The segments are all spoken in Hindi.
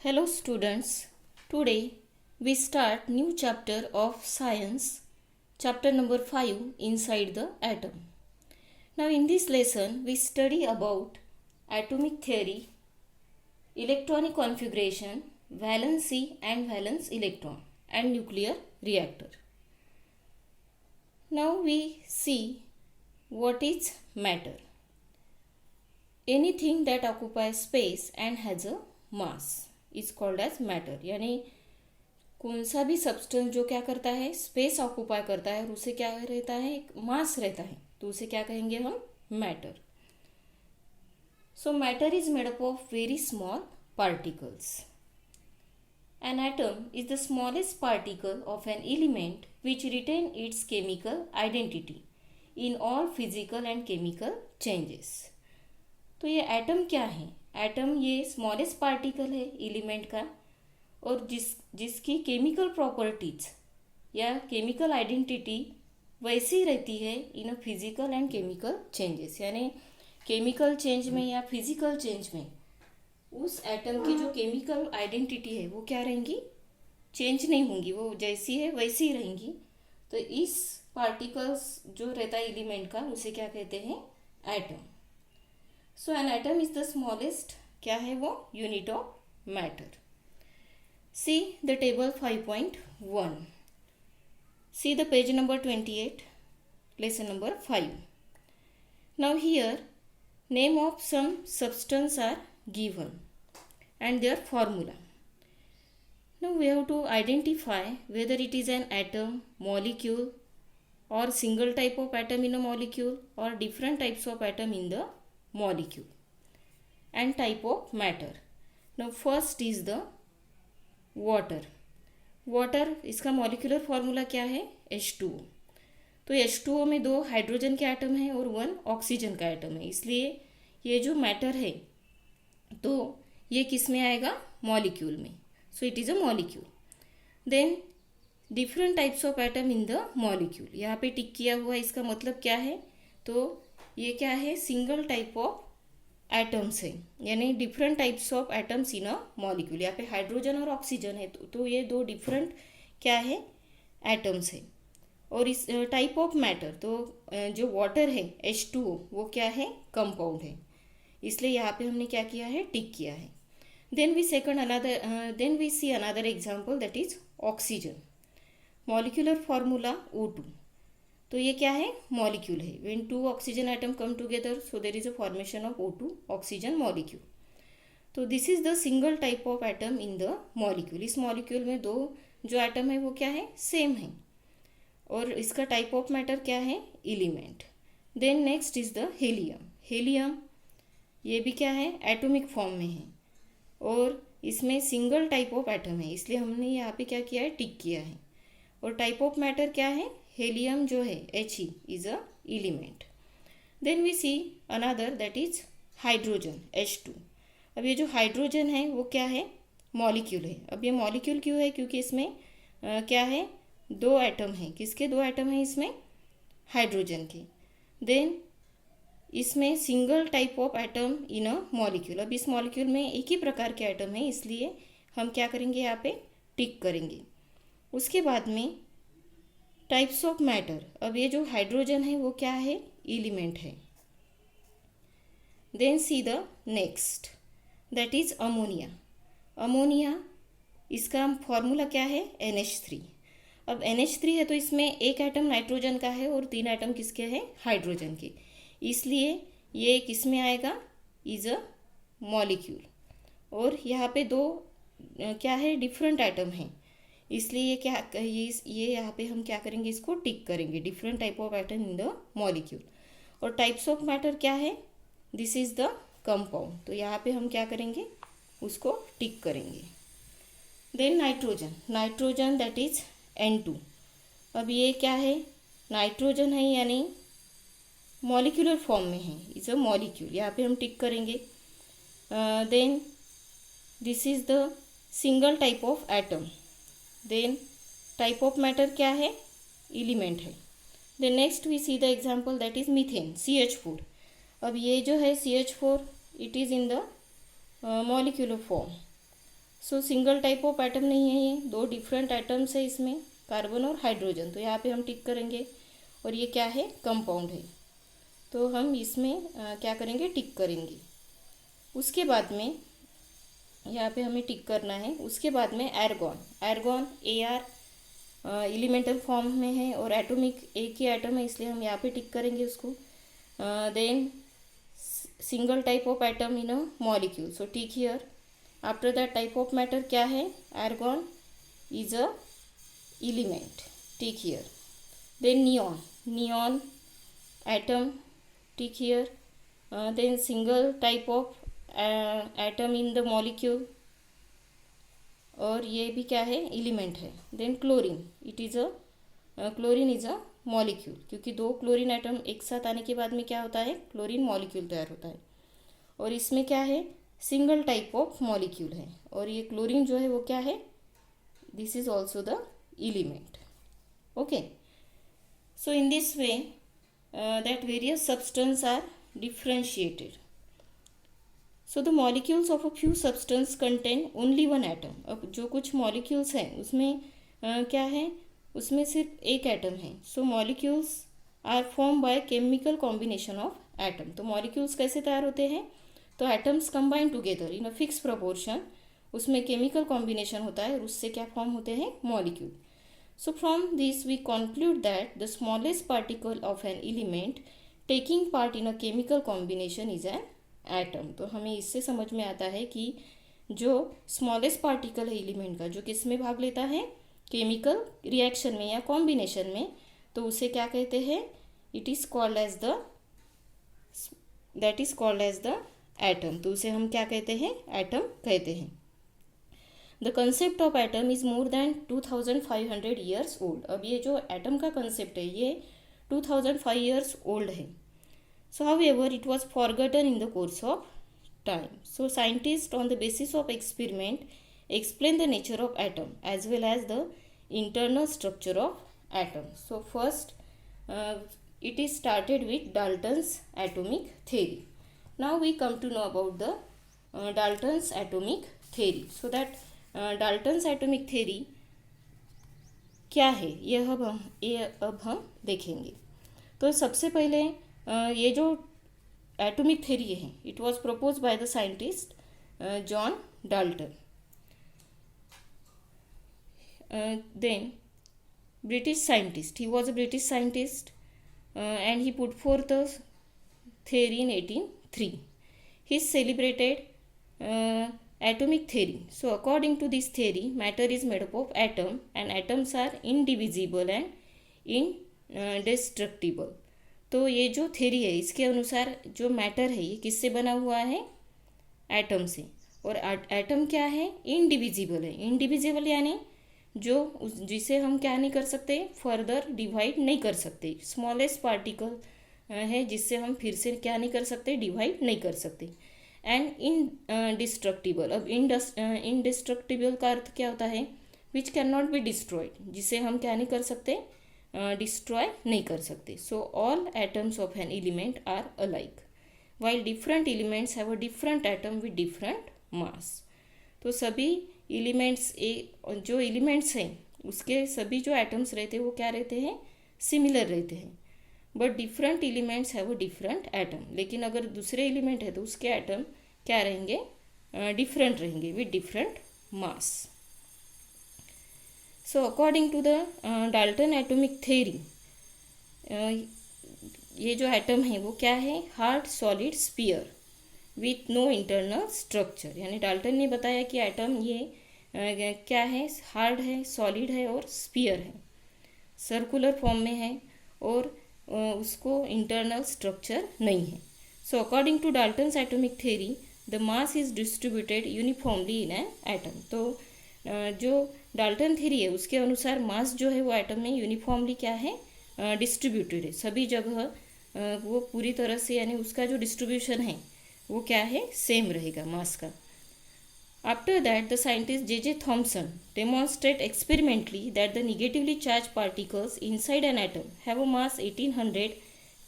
Hello students, today we start new chapter of science, chapter number 5 inside the atom. Now in this lesson we study about atomic theory, electronic configuration, valency and valence electron and nuclear reactor. Now we see what is matter. Anything that occupies space and has a mass is called as matter, यानी कौन सा भी सब्सटेंस जो क्या करता है, स्पेस ऑक्यूपाई करता है और उसे क्या रहता है, एक मास रहता है, तो उसे क्या कहेंगे हम, matter. So matter is made up of very small particles. An atom is the smallest particle of an element which retain its chemical identity in all physical and chemical changes. तो ये एटम क्या है? एटम ये स्मॉलेस्ट पार्टिकल है एलिमेंट का, और जिसकी केमिकल प्रॉपर्टीज या केमिकल आइडेंटिटी वैसी रहती है in a physical and chemical changes, यानी केमिकल चेंज में या फिजिकल चेंज में उस एटम की जो केमिकल आइडेंटिटी है वो क्या रहेंगी, चेंज नहीं होंगी, वो जैसी है वैसी ही रहेंगी. तो इस पार्टिकल्स जो रहता है एलिमेंट का उसे क्या कहते हैं, atom. So an atom is the smallest क्या है वो, unit of matter. See the table 5.1. See the page number 28, lesson number 5. Now here name of some substance are given and their formula. Now we have to identify whether it is an atom, molecule or single type of atom in a molecule or different types of atom in the molecule and type of matter. Now first is the water. water इसका molecular formula क्या है, H2O. तो H2O में 2 हाइड्रोजन के एटम है और 1 ऑक्सीजन का एटम है, इसलिए ये जो मैटर है तो ये किस में आएगा, मॉलिक्यूल में. So it is a molecule. Then different types of atom in the molecule, यहाँ पे टिक किया हुआ, इसका मतलब क्या है, तो ये क्या है, सिंगल टाइप ऑफ एटम्स है, यानी different types of atoms in a molecule. यहाँ पे हाइड्रोजन और ऑक्सीजन है, तो ये 2 डिफरेंट क्या है, एटम्स है. और इस टाइप ऑफ मैटर, तो जो वाटर है H2O वो क्या है, कंपाउंड है, इसलिए यहाँ पे हमने क्या किया है, टिक किया है. Then we see another example, that is oxygen. Molecular formula O2. तो ये क्या है, मॉलिक्यूल है. When 2 oxygen atom come together, so there is a formation of O2, oxygen molecule. तो this is the single type of atom in the molecule. इस मॉलिक्यूल में 2 जो एटम है वो क्या है, सेम है, और इसका टाइप ऑफ मैटर क्या है, element. Then next is the helium. Helium ये भी क्या है, एटॉमिक फॉर्म में है, और इसमें सिंगल टाइप ऑफ एटम है, इसलिए हमने यहाँ पे क्या किया है, टिक किया है. और टाइप ऑफ मैटर क्या है, हेलियम जो है He is a element. Then we see another, that is hydrogen, H2. अब ये जो हाइड्रोजन है वो क्या है, मॉलिक्यूल है. अब ये मॉलिक्यूल क्यों है, क्योंकि इसमें क्या है, 2 एटम है. किसके 2 एटम है इसमें, हाइड्रोजन के. देन इसमें single type of atom in a molecule. अब इस मॉलिक्यूल में एक ही प्रकार के एटम है, इसलिए हम क्या करेंगे, यहाँ पे टिक करेंगे. उसके बाद में टाइप्स ऑफ मैटर. अब ये जो हाइड्रोजन है वो क्या है, एलिमेंट है. Then see the next, that is ammonia. Ammonia इसका फॉर्मूला क्या है, NH3. अब NH3 है तो इसमें एक एटम नाइट्रोजन का है और 3 एटम किसके हैं, हाइड्रोजन के, इसलिए ये किस में आएगा, इज अ मॉलिक्यूल. और यहाँ पे 2 क्या है, डिफरेंट एटम हैं, इसलिए ये क्या, ये यहाँ पे हम क्या करेंगे, इसको टिक करेंगे, different type of atom in the molecule. और टाइप्स ऑफ मैटर क्या है, दिस इज द कंपाउंड, तो यहाँ पे हम क्या करेंगे, उसको टिक करेंगे. Then nitrogen. Nitrogen that is N2. अब ये क्या है, नाइट्रोजन है, यानी मॉलिक्यूलर फॉर्म में है, इज अ मॉलिक्यूल, यहाँ पे हम टिक करेंगे. Then this is the single type of atom. Then type of matter क्या है, एलिमेंट है. Then next we see the example, that is methane, CH4. अब ये जो है CH4, it is in the molecular form. So single type of atom नहीं है, ये दो डिफरेंट एटम्स है इसमें, कार्बन और हाइड्रोजन। तो यहाँ पे हम टिक करेंगे। और ये क्या है, कंपाउंड है, तो हम इसमें क्या करेंगे, टिक करेंगे। उसके बाद में यहाँ पे हमें टिक करना है। उसके बाद में एर्गॉन, एर्गॉन AR एलिमेंटल फॉर्म में है और एटॉमिक एक ही एटम है, इसलिए हम यहाँ पे टिक करेंगे उसको। Then single type of atom in a molecule, so tick here. After that type of matter क्या है, argon is a element, tick here. Then neon, neon atom, tick here. Then single type of atom in the molecule, और ये भी क्या है, एलिमेंट है। Then chlorine, it is a chlorine is a molecule, क्योंकि दो क्लोरीन एटम एक साथ आने के बाद में क्या होता है, क्लोरीन मॉलिक्यूल तैयार होता है। और इसमें क्या है, सिंगल टाइप ऑफ मॉलिक्यूल है, और ये क्लोरीन जो है वो क्या है, this is also the element. Okay, so in this way that various substance are differentiated. So the molecules of a few substance contain only one atom. अब जो कुछ मॉलिक्यूल्स हैं उसमें क्या है, उसमें सिर्फ एक एटम है। So molecules are form by chemical combination of atom. तो मॉलिक्यूल्स कैसे तैयार होते हैं, तो atoms combine together in a fix proportion, उसमें केमिकल कॉम्बिनेशन होता है और उससे क्या फॉर्म होते हैं, molecule. So from this we conclude that the smallest particle of an element taking part in a chemical combination is an atom. तो हमें इससे समझ में आता है कि जो स्मॉलेस्ट पार्टिकल है एलिमेंट का, जो किस में भाग लेता है, केमिकल रिएक्शन में या कॉम्बिनेशन में, तो उसे क्या कहते हैं, it is called as the, that is called as the atom. तो उसे हम क्या कहते हैं, एटम कहते हैं। The concept of atom is more than 2500 years old. अब ये जो एटम का कंसेप्ट है ये 2005 ईयर्स ओल्ड है। So however, it was forgotten in the course of time. So scientists on the basis of experiment explain the nature of atom as well as the internal structure of atom. So first it is started with Dalton's atomic theory. Now we come to know about the Dalton's atomic theory. So that Dalton's atomic theory क्या है, ये अब हम देखेंगे। तो सबसे पहले ये जो एटॉमिक थ्योरी है, it was propose by the scientist John Dalton. Then British scientist, he was a British scientist and he put forth the theory in 1803. He celebrated atomic theory. So according to this theory, matter is made up of atom and atoms are indivisible and indestructible. तो ये जो थ्योरी है इसके अनुसार जो मैटर है ये किससे बना हुआ है, एटम से। और एटम क्या है, इनडिविजिबल है। इनडिविजिबल यानी जो जिसे हम क्या नहीं कर सकते, फर्दर डिवाइड नहीं कर सकते। स्मॉलेस्ट पार्टिकल है जिससे हम फिर से क्या नहीं कर सकते, डिवाइड नहीं कर सकते। एंड इनडिस्ट्रक्टिबल, अब इनडिस्ट्रक्टिबल का अर्थ क्या होता है, which can not be destroyed, जिसे हम क्या नहीं कर सकते, डिस्ट्रॉय नहीं कर सकते। So all atoms of an element are alike while different elements have a different atom with different mass. तो सभी एलिमेंट्स जो एलिमेंट्स हैं उसके सभी जो एटम्स रहते हैं वो क्या रहते हैं, सिमिलर रहते हैं। But different elements have a different atom, लेकिन अगर दूसरे एलिमेंट है तो उसके एटम क्या रहेंगे, डिफरेंट रहेंगे with different mass. So according to the Dalton atomic theory, ये जो एटम है वो क्या है, hard solid sphere with no internal structure. यानी डाल्टन ने बताया कि एटम ये क्या है, हार्ड है, सॉलिड है और स्फीयर है, सर्कुलर फॉर्म में है और उसको इंटरनल स्ट्रक्चर नहीं है। So according to Dalton's atomic theory the mass is distributed uniformly in an atom. तो जो डाल्टन थ्योरी है उसके अनुसार मास जो है वो एटम में यूनिफॉर्मली क्या है, डिस्ट्रीब्यूटेड है, सभी जगह वो पूरी तरह से, यानी उसका जो डिस्ट्रीब्यूशन है वो क्या है, सेम रहेगा मास का। After that the scientist J.J. Thomson demonstrate experimentally that the negatively charge particles inside an atom have a mass 1800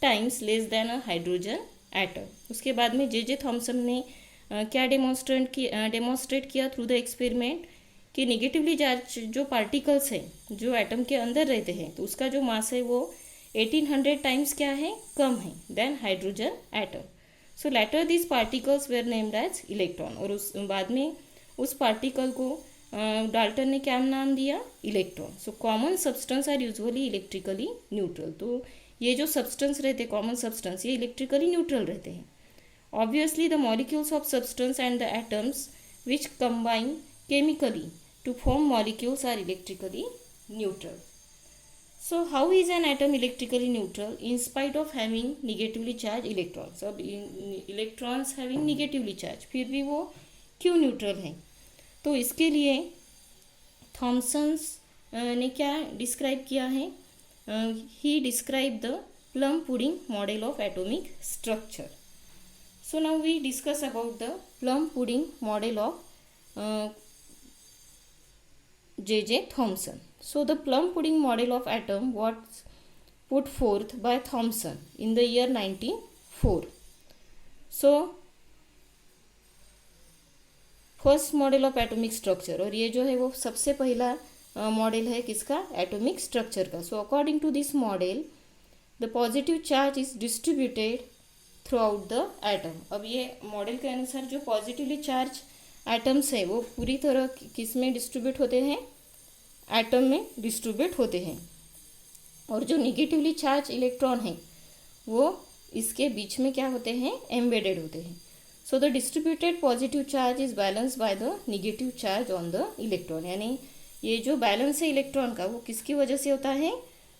times less than a hydrogen atom. उसके बाद में J.J. थॉम्सन ने क्या डेमोन्स्ट्रेट किया थ्रू द एक्सपेरिमेंट कि निगेटिवली चार्ज जो पार्टिकल्स हैं जो एटम के अंदर रहते हैं तो उसका जो मास है वो 1800 टाइम्स क्या है, कम है then hydrogen atom. So later this particles were named as electron. और उस बाद में उस पार्टिकल को डाल्टन ने क्या नाम दिया, electron. So common substance are usually electrically neutral. तो ये जो सब्सटेंस रहते हैं कॉमन सब्सटेंस, ये इलेक्ट्रिकली न्यूट्रल रहते हैं. Obviously the molecules of substance and the atoms which combine chemically to form molecules are electrically neutral. So how is an atom electrically neutral in spite of having negatively charged electrons? अब electrons having negatively charged फिर भी वो क्यों न्यूट्रल हैं? तो इसके लिए थॉमसन्स ने क्या डिस्क्राइब किया है, he describe the plum pudding model of atomic structure. So now we discuss about the plum pudding model of J.J. Thomson. So the plum pudding model of atom was put forth by Thomson in the year 1904. So first model of atomic structure, और ये जो है वो सबसे पहला मॉडल है किसका, एटॉमिक स्ट्रक्चर का. So according to this model the positive charge is distributed throughout the atom. अब ये मॉडल के अनुसार जो पॉजिटिवली चार्ज एटम्स है वो पूरी तरह किस में डिस्ट्रीब्यूट होते हैं, एटम में डिस्ट्रीब्यूट होते हैं. और जो निगेटिवली चार्ज इलेक्ट्रॉन है वो इसके बीच में क्या होते हैं, एम्बेडेड होते हैं. So the distributed positive charge is balance by the negative charge on the electron. यानी ये जो बैलेंस है इलेक्ट्रॉन का वो किसकी वजह से होता है,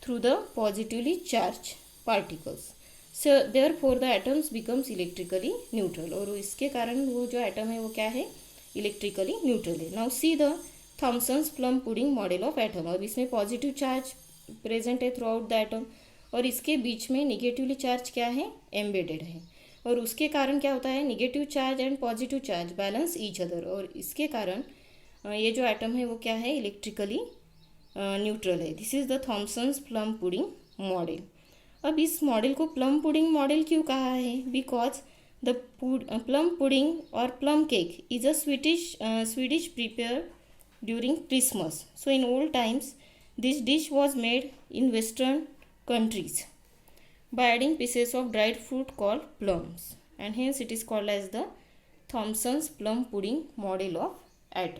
through the positively charge particles. So therefore the atoms becomes electrically neutral. और इसके कारण वो जो एटम है वो क्या है, इलेक्ट्रिकली न्यूट्रल है. Now see the Thomson's plum pudding model of atom. अब इसमें पॉजिटिव चार्ज प्रेजेंट है थ्रू आउट द एटम और इसके बीच में निगेटिवली चार्ज क्या है, एम्बेडेड है. और उसके कारण क्या होता है, negative charge and positive charge balance each other. और इसके कारण ये जो एटम है वो क्या है, इलेक्ट्रिकली न्यूट्रल है. This is the Thomson's plum pudding model. अब इस मॉडल को प्लम पुडिंग मॉडल क्यों कहा है, because the plum pudding or plum cake is a Swedish prepared during Christmas. So in old times this dish was made in western countries by adding pieces of dried fruit called plums, and hence it is called as the Thomson's plum pudding model of atom.